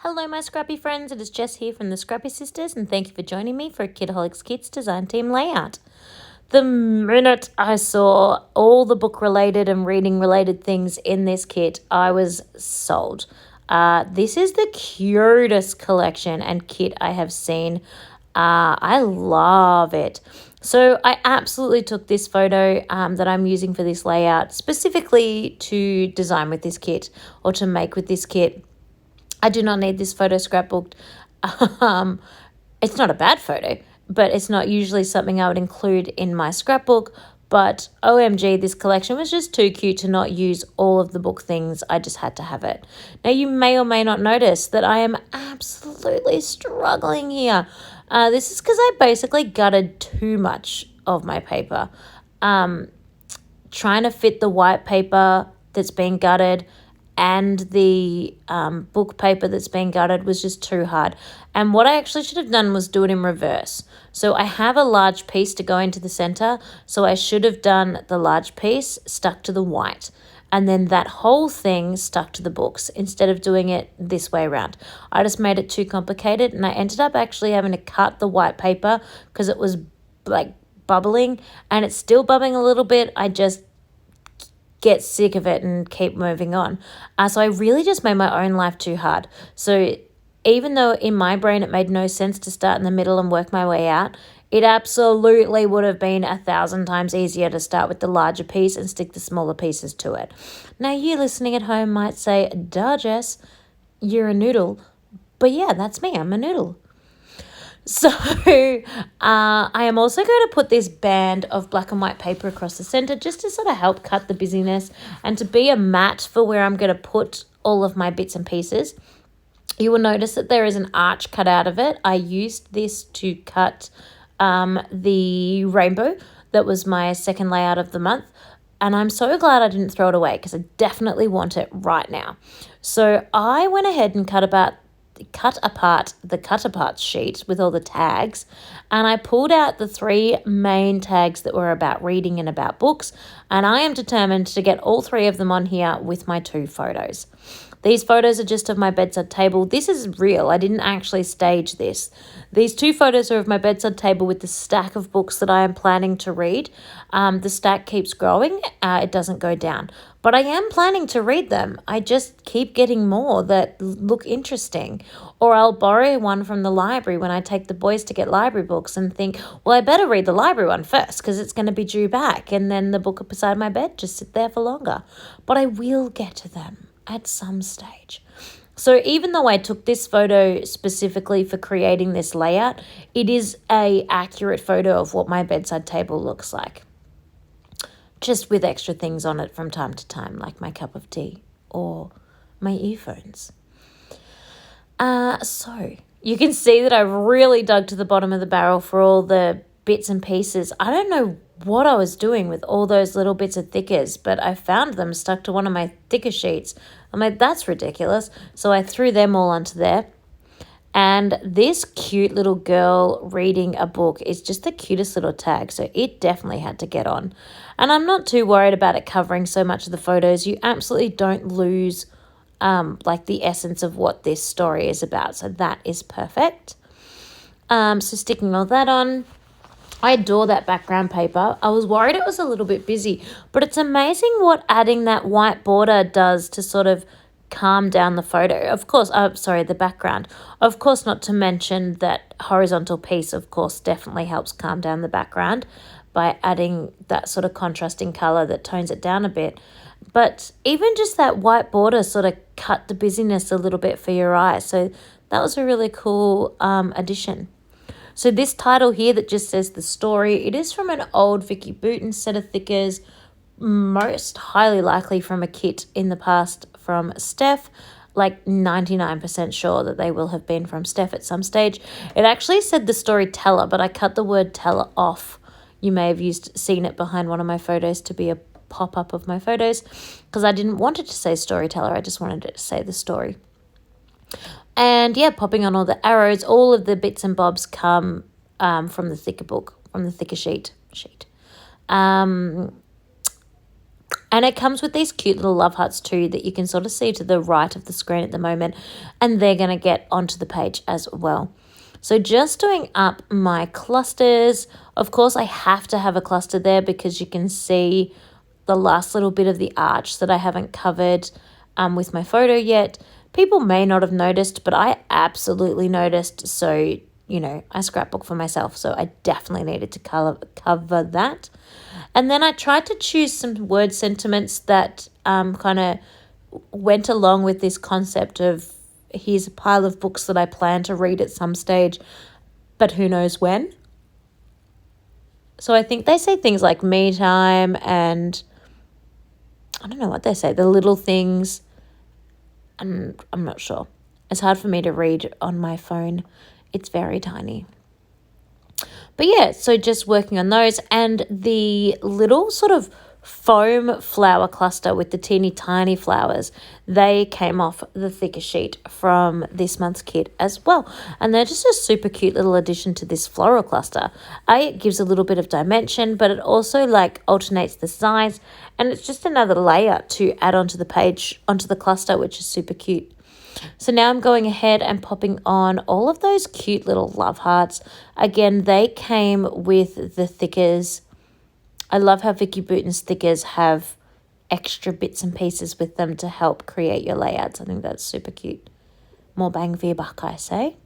Hello, my scrappy friends. It is Jess here from the Scrappy Sisters, and thank you for joining me for a Kitaholic Kits design team layout. The minute I saw all the book-related and reading-related things in this kit, I was sold. This is the cutest collection and kit I have seen. I love it. So I absolutely took this photo that I'm using for this layout specifically to design with this kit or to make with this kit. I do not need this photo scrapbooked. It's not a bad photo, but it's not usually something I would include in my scrapbook. But OMG, this collection was just too cute to not use all of the book things. I just had to have it. Now, you may or may not notice that I am absolutely struggling here. This is because I basically gutted too much of my paper. Trying to fit the white paper that's been gutted and the book paper that's been gutted was just too hard. And what I actually should have done was do it in reverse. So I have a large piece to go into the center, so I should have done the large piece stuck to the white, and then that whole thing stuck to the books instead of doing it this way around. I just made it too complicated, and I ended up actually having to cut the white paper because it was like bubbling, and it's still bubbling a little bit. I just get sick of it and keep moving on. So I really just made my own life too hard. So even though in my brain it made no sense to start in the middle and work my way out, it absolutely would have been 1,000 times easier to start with the larger piece and stick the smaller pieces to it. Now, you listening at home might say, duh, Jess, you're a noodle. But yeah, that's me. I'm a noodle. So I am also going to put this band of black and white paper across the center just to sort of help cut the busyness and to be a mat for where I'm going to put all of my bits and pieces. You will notice that there is an arch cut out of it. I used this to cut the rainbow that was my second layout of the month. And I'm so glad I didn't throw it away because I definitely want it right now. So I went ahead and cut apart the cut apart sheet with all the tags, and I pulled out the 3 main tags that were about reading and about books, and I am determined to get all 3 of them on here with my 2 photos. These photos are just of my bedside table. This is real. I didn't actually stage this. These 2 photos are of my bedside table with the stack of books that I am planning to read. The stack keeps growing. It doesn't go down. But I am planning to read them. I just keep getting more that look interesting. Or I'll borrow one from the library when I take the boys to get library books and think, well, I better read the library one first because it's going to be due back. And then the book beside my bed just sit there for longer. But I will get to them at some stage. So even though I took this photo specifically for creating this layout, it is an accurate photo of what my bedside table looks like. Just with extra things on it from time to time, like my cup of tea or my earphones. So you can see that I really dug to the bottom of the barrel for all the bits and pieces. I don't know what I was doing with all those little bits of thickers, but I found them stuck to one of my thicker sheets. I'm like, that's ridiculous. So I threw them all onto there. And this cute little girl reading a book is just the cutest little tag. So it definitely had to get on. And I'm not too worried about it covering so much of the photos. You absolutely don't lose like the essence of what this story is about. So that is perfect. So sticking all that on. I adore that background paper. I was worried it was a little bit busy, but it's amazing what adding that white border does to sort of calm down the photo. Of course, the background. Of course, not to mention that horizontal piece, of course, definitely helps calm down the background by adding that sort of contrasting color that tones it down a bit. But even just that white border sort of cut the busyness a little bit for your eyes. So that was a really cool addition. So this title here that just says the story, it is from an old Vicky Booten set of thickers, most highly likely from a kit in the past from Steph, like 99% sure that they will have been from Steph at some stage. It actually said the storyteller, but I cut the word teller off. You may have seen it behind one of my photos to be a pop-up of my photos because I didn't want it to say storyteller. I just wanted it to say the story. And yeah, popping on all the arrows, all of the bits and bobs come from the thicker book, from the thicker sheet. And it comes with these cute little love hearts too that you can sort of see to the right of the screen at the moment, and they're going to get onto the page as well. So just doing up my clusters. Of course, I have to have a cluster there because you can see the last little bit of the arch that I haven't covered with my photo yet. People may not have noticed, but I absolutely noticed. So, you know, I scrapbook for myself, so I definitely needed to cover that. And then I tried to choose some word sentiments that kind of went along with this concept of here's a pile of books that I plan to read at some stage, but who knows when. So I think they say things like me time and I don't know what they say, the little things. And I'm not sure. It's hard for me to read on my phone. It's very tiny. But yeah, so just working on those, and the little sort of foam flower cluster with the teeny tiny flowers, they came off the thicker sheet from this month's kit as well. And they're just a super cute little addition to this floral cluster. It gives a little bit of dimension, but it also like alternates the size, and it's just another layer to add onto the page, onto the cluster, which is super cute. So now I'm going ahead and popping on all of those cute little love hearts. Again, they came with the thickers. I love how Vicky Bouton's thickers have extra bits and pieces with them to help create your layouts. I think that's super cute. More bang for your buck, I say.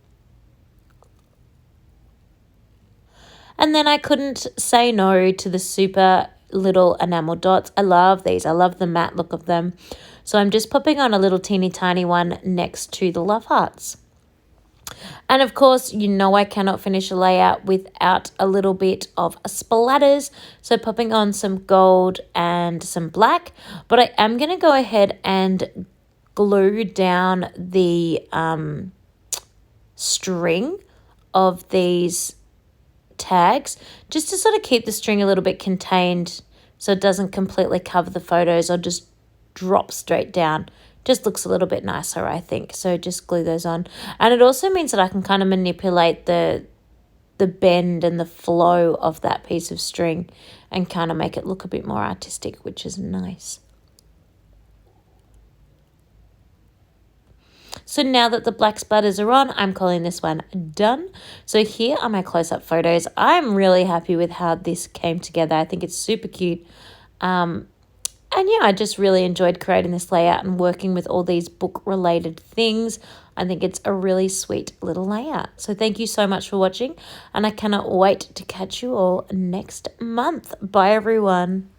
And then I couldn't say no to the super little enamel dots. I love these. I love the matte look of them. So I'm just popping on a little teeny tiny one next to the love hearts. And of course, you know I cannot finish a layout without a little bit of splatters. So popping on some gold and some black. But I am going to go ahead and glue down the string of these tags just to sort of keep the string a little bit contained so it doesn't completely cover the photos or just drop straight down. Just looks a little bit nicer, I think. So just glue those on. And it also means that I can kind of manipulate the bend and the flow of that piece of string and kind of make it look a bit more artistic, which is nice. So now that the black splatters are on, I'm calling this one done. So here are my close-up photos. I'm really happy with how this came together. I think it's super cute. And yeah, I just really enjoyed creating this layout and working with all these book-related things. I think it's a really sweet little layout. So thank you so much for watching, and I cannot wait to catch you all next month. Bye, everyone.